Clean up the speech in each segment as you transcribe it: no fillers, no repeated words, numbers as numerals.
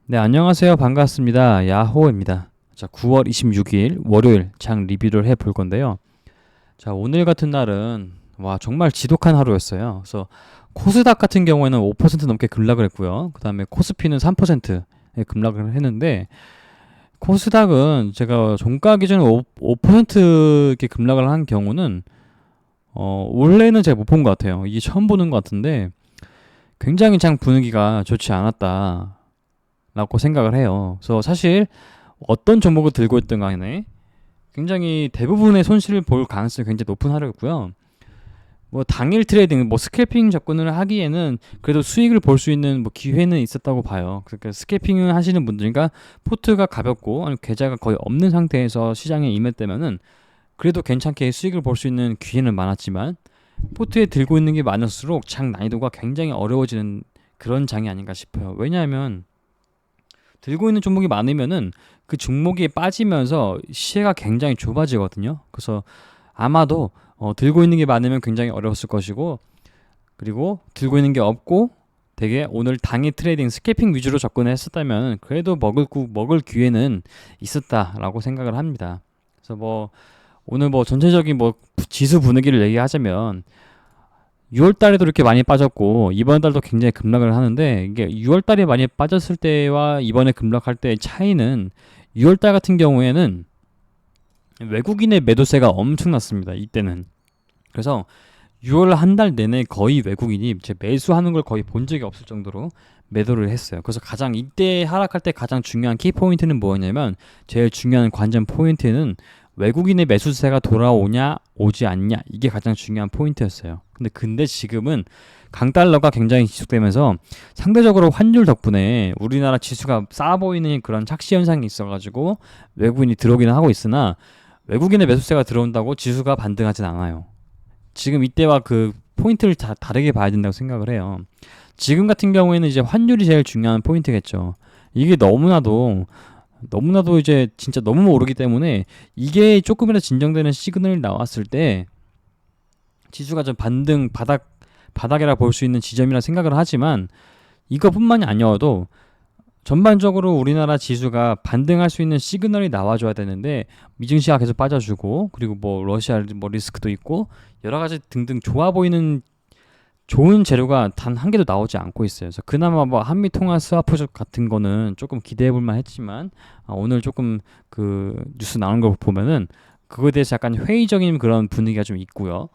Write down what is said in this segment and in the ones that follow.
네, 안녕하세요. 반갑습니다. 야호입니다. 자, 9월 26일 월요일 장 리뷰를 해볼 건데요. 자, 오늘 같은 날은 정말 지독한 하루였어요. 그래서 코스닥 같은 경우에는 5% 넘게 급락을 했고요. 그 다음에 코스피는 3%의 급락을 했는데, 코스닥은 제가 종가 기준 5% 이렇게 급락을 한 경우는 원래는 제가 못 본 것 같아요. 이게 처음 보는 것 같은데 굉장히 장 분위기가 좋지 않았다 라고 생각을 해요. 그래서 사실 어떤 종목을 들고 있든 간에 굉장히 대부분의 손실을 볼 가능성이 굉장히 높은 하루였고요. 뭐 당일 트레이딩, 뭐 스캘핑 접근을 하기에는 그래도 수익을 볼 수 있는 뭐 기회는 있었다고 봐요. 그러니까 스캘핑을 하시는 분들이니까 포트가 가볍고 아니면 계좌가 거의 없는 상태에서 시장에 임했다면은 그래도 괜찮게 수익을 볼 수 있는 기회는 많았지만, 포트에 들고 있는 게 많을수록 장 난이도가 굉장히 어려워지는 그런 장이 아닌가 싶어요. 왜냐하면 들고 있는 종목이 많으면은 그 종목이 빠지면서 시야가 굉장히 좁아지거든요. 그래서 아마도 들고 있는 게 많으면 굉장히 어려웠을 것이고, 그리고 들고 있는 게 없고 되게 오늘 당일 트레이딩 스캐핑 위주로 접근을 했었다면 그래도 먹을 기회는 있었다라고 생각을 합니다. 그래서 오늘 전체적인 지수 분위기를 얘기하자면, 6월 달에도 이렇게 많이 빠졌고 이번 달도 굉장히 급락을 하는데, 이게 6월 달에 많이 빠졌을 때와 이번에 급락할 때의 차이는, 6월 달 같은 경우에는 외국인의 매도세가 엄청났습니다. 이때는. 그래서 6월 한 달 내내 거의 외국인이 제 매수하는 걸 거의 본 적이 없을 정도로 매도를 했어요. 그래서 가장 이때 하락할 때 가장 중요한 키 포인트는 뭐였냐면, 제일 중요한 관전 포인트는 외국인의 매수세가 돌아오냐 오지 않냐, 이게 가장 중요한 포인트였어요. 근데 지금은 강달러가 굉장히 지속되면서 상대적으로 환율 덕분에 우리나라 지수가 싸 보이는 그런 착시 현상이 있어가지고 외국인이 들어오기는 하고 있으나, 외국인의 매수세가 들어온다고 지수가 반등하진 않아요. 지금 이때와 그 포인트를 다르게 봐야 된다고 생각을 해요. 지금 같은 경우에는 이제 환율이 제일 중요한 포인트겠죠. 이게 너무나도 이제 진짜 너무 오르기 때문에, 이게 조금이라도 진정되는 시그널이 나왔을 때 지수가 좀 바닥이라 볼 수 있는 지점이라 생각을 하지만, 이것뿐만이 아니어도 전반적으로 우리나라 지수가 반등할 수 있는 시그널이 나와줘야 되는데, 미증시가 계속 빠져주고, 그리고 러시아 리스크도 있고 여러 가지 등등 좋아 보이는 좋은 재료가 단 한 개도 나오지 않고 있어요. 그래서 그나마 한미 통화 스와프 같은 거는 조금 기대해 볼 만했지만, 오늘 조금 그 뉴스 나온 걸 보면은 그거에 대해서 약간 회의적인 그런 분위기가 좀 있고요.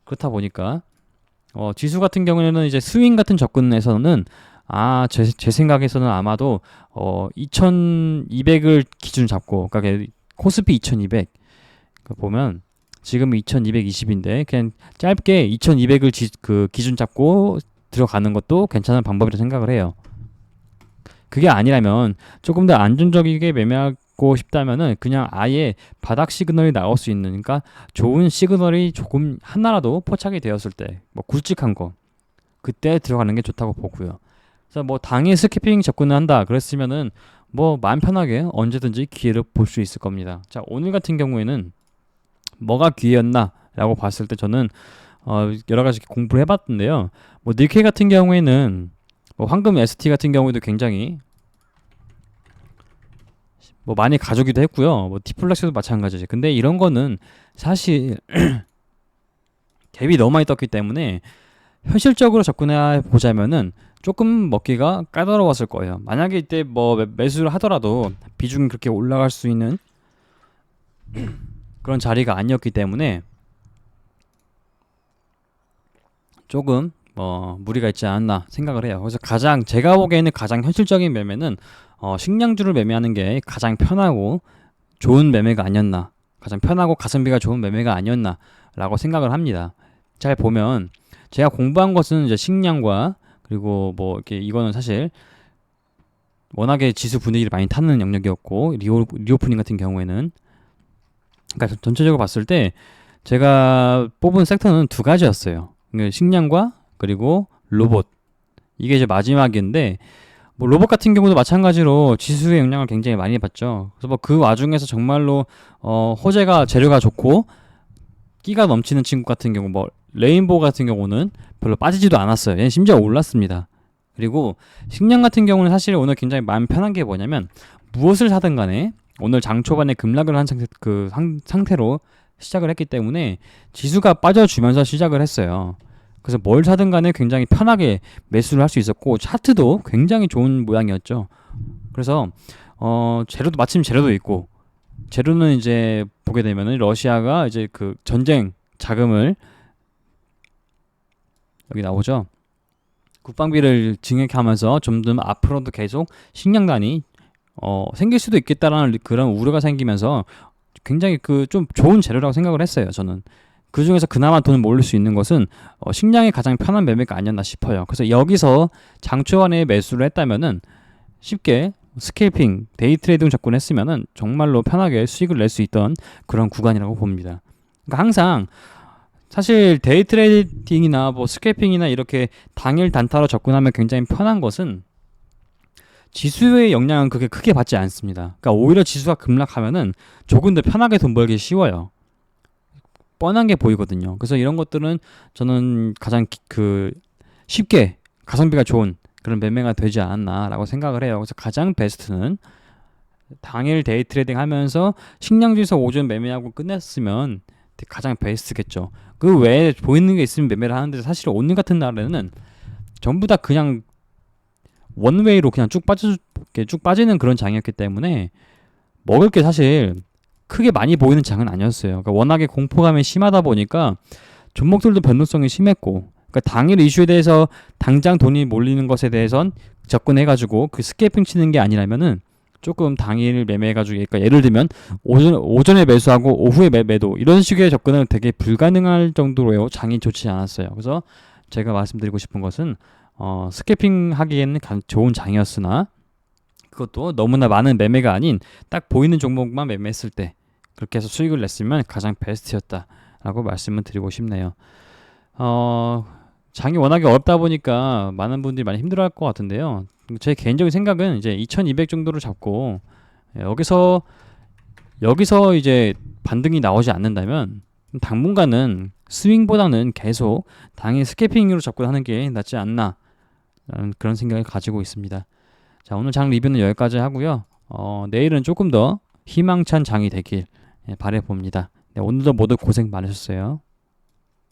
그렇다 보니까 지수 같은 경우에는 이제 스윙 같은 접근에서는, 제 생각에서는 아마도 2200을 기준 잡고, 그러니까 코스피 2200 보면 지금 2220인데 그냥 짧게 2200을 기준 잡고 들어가는 것도 괜찮은 방법이라고 생각을 해요. 그게 아니라면, 조금 더 안정적이게 매매하고 싶다면은 그냥 아예 바닥 시그널이 나올 수 있는, 그러니까 좋은 시그널이 조금 하나라도 포착이 되었을 때, 굵직한 거, 그때 들어가는 게 좋다고 보고요. 그래서 당일 스캐핑 접근을 한다 그랬으면은 마음 편하게 언제든지 기회를 볼 수 있을 겁니다. 자, 오늘 같은 경우에는 뭐가 기회였나 라고 봤을 때, 저는 여러 가지 공부를 해봤는데요. 니케이 같은 경우에는 황금 ST 같은 경우에도 굉장히 많이 가져오기도 했고요. 디플렉스도 마찬가지지. 근데 이런 거는 사실 갭이 너무 많이 떴기 때문에 현실적으로 접근해 보자면은 조금 먹기가 까다로웠을 거예요. 만약에 이때 매수를 하더라도 비중이 그렇게 올라갈 수 있는 그런 자리가 아니었기 때문에 조금 무리가 있지 않았나 생각을 해요. 그래서 제가 보기에는 가장 현실적인 매매는 식량주를 매매하는 게 가장 편하고 좋은 매매가 아니었나, 가장 편하고 가성비가 좋은 매매가 아니었나 라고 생각을 합니다. 잘 보면 제가 공부한 것은 이제 식량과, 그리고 이렇게 이거는 사실 워낙에 지수 분위기를 많이 타는 영역이었고, 리오프닝 같은 경우에는, 그러니까 전체적으로 봤을 때 제가 뽑은 섹터는 두 가지였어요. 그러니까 식량과 그리고 로봇, 이게 이제 마지막인데, 로봇 같은 경우도 마찬가지로 지수의 영향을 굉장히 많이 받죠. 그래서 그 와중에서 정말로 호재가, 재료가 좋고 끼가 넘치는 친구 같은 경우, 레인보우 같은 경우는 별로 빠지지도 않았어요. 얘는 심지어 올랐습니다. 그리고 식량 같은 경우는 사실 오늘 굉장히 마음 편한 게 뭐냐면 무엇을 사든 간에 오늘 장 초반에 급락을 한 상태로 시작을 했기 때문에 지수가 빠져주면서 시작을 했어요. 그래서 뭘 사든 간에 굉장히 편하게 매수를 할 수 있었고 차트도 굉장히 좋은 모양이었죠. 그래서 재료도 마침 재료도 있고 재료는 이제 보게 되면은 러시아가 이제 그 전쟁 자금을 여기 나오죠. 국방비를 증액하면서 좀 더 앞으로도 계속 식량난이 생길 수도 있겠다라는 그런 우려가 생기면서 굉장히 그 좀 좋은 재료라고 생각을 했어요. 저는 그 중에서 그나마 돈을 몰릴 수 있는 것은 식량이 가장 편한 매매가 아니었나 싶어요. 그래서 여기서 장초반에 매수를 했다면은 쉽게 스케일핑, 데이 트레이딩 접근했으면은 정말로 편하게 수익을 낼 수 있던 그런 구간이라고 봅니다. 그러니까 항상 사실 데이 트레이딩이나 뭐 스케일핑이나 이렇게 당일 단타로 접근하면 굉장히 편한 것은 지수의 영향은 그렇게 크게 받지 않습니다. 그러니까 오히려 지수가 급락하면은 조금 더 편하게 돈 벌기 쉬워요. 뻔한 게 보이거든요. 그래서 이런 것들은 저는 가장 쉽게 가성비가 좋은 그런 매매가 되지 않았나라고 생각을 해요. 그래서 가장 베스트는 당일 데이 트레이딩 하면서 식량주에서 오전 매매하고 끝냈으면 가장 베스트겠죠. 그 외에 보이는 게 있으면 매매를 하는데 사실 오늘 같은 날에는 전부 다 그냥 원웨이로 그냥 쭉 빠지는 그런 장이었기 때문에 먹을 게 사실 크게 많이 보이는 장은 아니었어요. 그러니까 워낙에 공포감이 심하다 보니까 종목들도 변동성이 심했고, 그러니까 당일 이슈에 대해서 당장 돈이 몰리는 것에 대해선 접근해가지고 그 스케이핑 치는 게 아니라면은 조금 당일 매매해가지고, 그러니까 예를 들면 오전에 매수하고 오후에 매도 이런 식의 접근은 되게 불가능할 정도로 장이 좋지 않았어요. 그래서 제가 말씀드리고 싶은 것은 스케이핑 하기에는 가장 좋은 장이었으나 그것도 너무나 많은 매매가 아닌 딱 보이는 종목만 매매했을 때 그렇게 해서 수익을 냈으면 가장 베스트였다라고 말씀을 드리고 싶네요. 장이 워낙에 어렵다 보니까 많은 분들이 많이 힘들어할 것 같은데요. 제 개인적인 생각은 이제 2200 정도를 잡고 여기서 이제 반등이 나오지 않는다면 당분간은 스윙보다는 계속 당일 스캐핑으로 접근하는 게 낫지 않나 라는 그런 생각을 가지고 있습니다. 자, 오늘 장 리뷰는 여기까지 하고요. 내일은 조금 더 희망찬 장이 되길 바라봅니다. 네, 오늘도 모두 고생 많으셨어요.